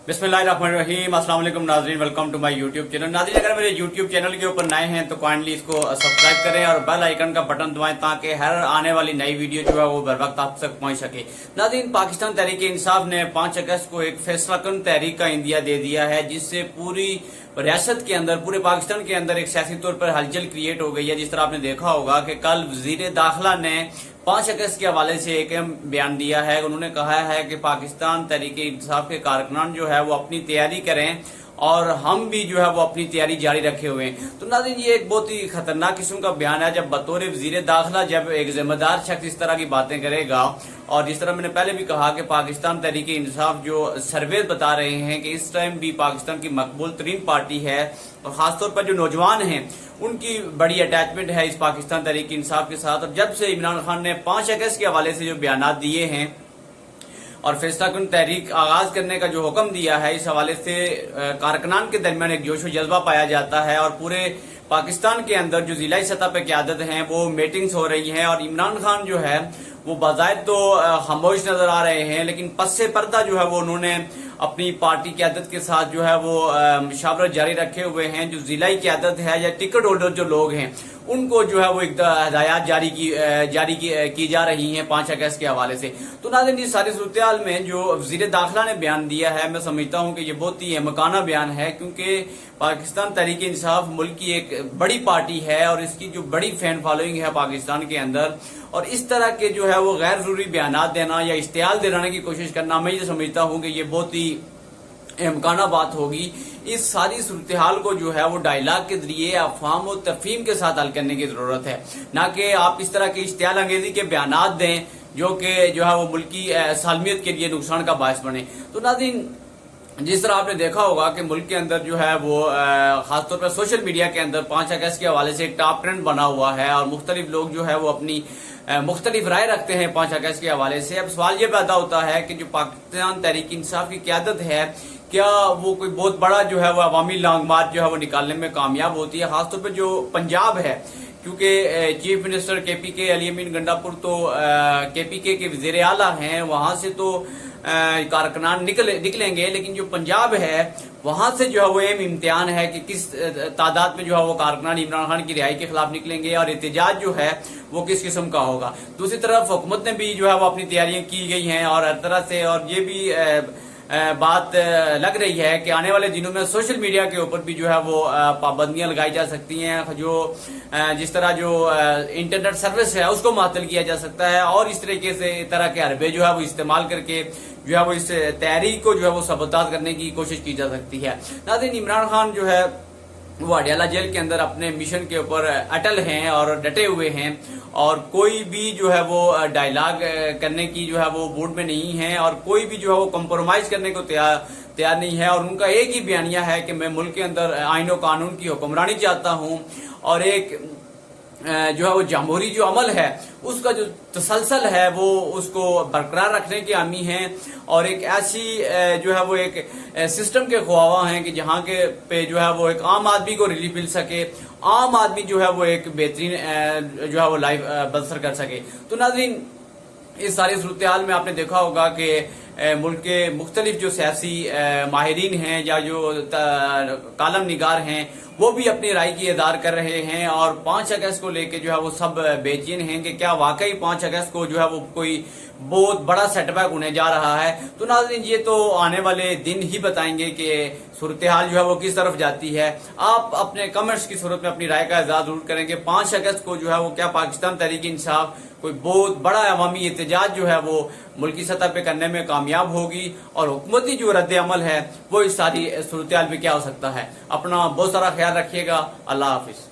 बिस्मिल्लाहिर्रहमानिर्रहीम। अस्सलाम वालेकुम नाज़रीन, welcome to my YouTube channel. नाज़रीन, अगर मेरे यूट्यूब चैनल के ऊपर नए हैं तो काइंडली इसको सब्सक्राइब करें और बेल आइकन का बटन दबाएं ताकि हर आने वाली नई वीडियो जो है वो बर वक्त आप तक पहुंच सके। नाज़रीन, पाकिस्तान तहरीक इंसाफ ने 5 अगस्त को एक फैसला कुन तहरीक का इंदिया दे दिया है, जिससे पूरी रियासत के अंदर, पूरे पाकिस्तान के अंदर एक सियासी तौर पर हलचल क्रिएट हो गई है। जिस तरह आपने देखा होगा कि कल वजीर दाखिला ने 5 अगस्त के हवाले से एक अहम बयान दिया है। उन्होंने कहा है कि पाकिस्तान तहरीक इंसाफ के कारकुनान जो है वो अपनी तैयारी करें और हम भी जो है वो अपनी तैयारी जारी रखे हुए हैं। तो नाज़रीन, ये एक बहुत ही खतरनाक किस्म का बयान है जब बतौर वजीर दाखिला जब एक जिम्मेदार शख्स इस तरह की बातें करेगा। और जिस तरह मैंने पहले भी कहा कि पाकिस्तान तहरीक इंसाफ जो सर्वे बता रहे हैं कि इस टाइम भी पाकिस्तान की मकबूल तरीन पार्टी है और खासतौर पर जो नौजवान हैं उनकी बड़ी अटैचमेंट है इस पाकिस्तान तहरीक इंसाफ के साथ। और जब से इमरान खान ने 5 अगस्त के हवाले से जो बयान दिए हैं और फैसला कुन तहरीक आगाज करने का जो हुक्म दिया है, इस हवाले से कारकुनान के दरमियान एक जोश व जज्बा पाया जाता है। और पूरे पाकिस्तान के अंदर जो जिलाई सतह पर क़यादत हैं वो मीटिंग्स हो रही हैं और इमरान खान जो है वो बाज़ाहिर तो खामोश नजर आ रहे हैं, लेकिन पस्से पर्दा जो है वो उन्होंने अपनी पार्टी क़यादत के साथ जो है वो मुशावरत जारी रखे हुए हैं। जो जिलाई क़यादत है या टिकट होल्डर जो लोग हैं उनको जो है वो एक हदायत जारी की जा रही हैं 5 अगस्त के हवाले से। तो नाज़रीन, इस सारी सूरत-ए-हाल में जो वज़ीर दाखिला ने बयान दिया है, मैं समझता हूँ कि ये बहुत ही अहमकाना बयान है, क्योंकि पाकिस्तान तहरीक इंसाफ मुल्क की एक बड़ी पार्टी है और इसकी जो बड़ी फैन फॉलोइंग है पाकिस्तान के अंदर। और इस तरह के जो है वो गैर जरूरी बयानात देना या इश्तियाल दिलाने की कोशिश करना, मैं ये समझता हूँ कि ये बहुत ही अहमकाना बात होगी। इस सारी सूरत हाल को जो है वो डायलॉग के जरिए अफवाम और तफहीम के साथ हल करने की जरूरत है, ना कि आप इस तरह की इश्तियाल अंगेजी के बयानात दें जो कि जो है वो मुल्क की सालमियत के लिए नुकसान का बायस बने। तो नाज़रीन, जिस तरह आपने देखा होगा कि मुल्क के अंदर जो है वो खासतौर पर सोशल मीडिया के अंदर 5 अगस्त के हवाले से एक टॉप ट्रेंड बना हुआ है और मुख्तलिफ लोग जो है वो अपनी मुख्तलिफ राय रखते हैं 5 अगस्त के हवाले से। अब सवाल ये पैदा होता है कि जो पाकिस्तान तहरीक इंसाफ की क़यादत है, क्या वो कोई बहुत बड़ा जो है वो अवामी लॉन्ग मार्च जो है वो निकालने में कामयाब होती है? खासतौर पर जो पंजाब है, क्योंकि चीफ मिनिस्टर KPK अली अमीन गंडापुर तो KPK के वज़ीर आला हैं, वहां से तो कारकुनान निकलेंगे, लेकिन जो पंजाब है वहां से जो है वो अहम इम्तिहान है कि किस तादाद में जो है वो कारकुनान इमरान खान की रिहाई के खिलाफ निकलेंगे और एहतजाज जो है वो किस किस्म का होगा। दूसरी तरफ हुकूमत ने भी जो है वो अपनी तैयारियां की गई हैं और हर तरह से, और ये भी बात लग रही है कि आने वाले दिनों में सोशल मीडिया के ऊपर भी जो है वो पाबंदियां लगाई जा सकती हैं। जो जिस तरह जो इंटरनेट सर्विस है उसको मुअत्तल किया जा सकता है और इस तरीके से तरह के हरबे जो है वो इस्तेमाल करके जो है वो इस तैयारी को जो है वो सबूतात करने की कोशिश की जा सकती है। नाज़रीन, इमरान खान जो है वो अडियाला जेल के अंदर अपने मिशन के ऊपर अटल हैं और डटे हुए हैं और कोई भी जो है वो डायलॉग करने की जो है वो मूड में नहीं है और कोई भी जो है वो कंप्रोमाइज करने को तैयार नहीं है। और उनका एक ही बयानिया है कि मैं मुल्क के अंदर आईन और कानून की हुक्मरानी चाहता हूं और एक जो है वो जमहूरी जो अमल है उसका जो तसलसल है वो उसको बरकरार रखने के हामी हैं और एक ऐसी जो है वो एक सिस्टम के ख्वाहा हैं कि जहां के पे जो है वो एक आम आदमी को रिलीफ मिल सके, आम आदमी जो है वो एक बेहतरीन जो है वो लाइफ बसर कर सके। तो नाज़रीन, इस सारी सूरत हाल में आपने देखा होगा कि मुल्क के मुख्तलिफ जो सियासी माहिरीन हैं या जो कालम निगार हैं वो भी अपनी राय की इज़हार कर रहे हैं और 5 अगस्त को लेके जो है वो सब बेचैन हैं कि क्या वाकई 5 अगस्त को जो है वो कोई बहुत बड़ा सेटबैक होने जा रहा है। तो नाज़रीन, ये तो आने वाले दिन ही बताएंगे कि सूरत हाल जो है वो किस तरफ जाती है। आप अपने कमेंट्स की सूरत में अपनी राय का इज़हार जरूर करेंगे 5 अगस्त को जो है वो क्या पाकिस्तान तहरीक इंसाफ कोई बहुत बड़ा अवामी एहतजाज जो है वो मुल्की सतह पे करने में कामयाब होगी और हुकूमती जो रद्द अमल है वो इस सारी सूरत हाल में क्या हो सकता है। अपना बहुत सारा ख्याल रखिएगा। अल्लाह हाफिज।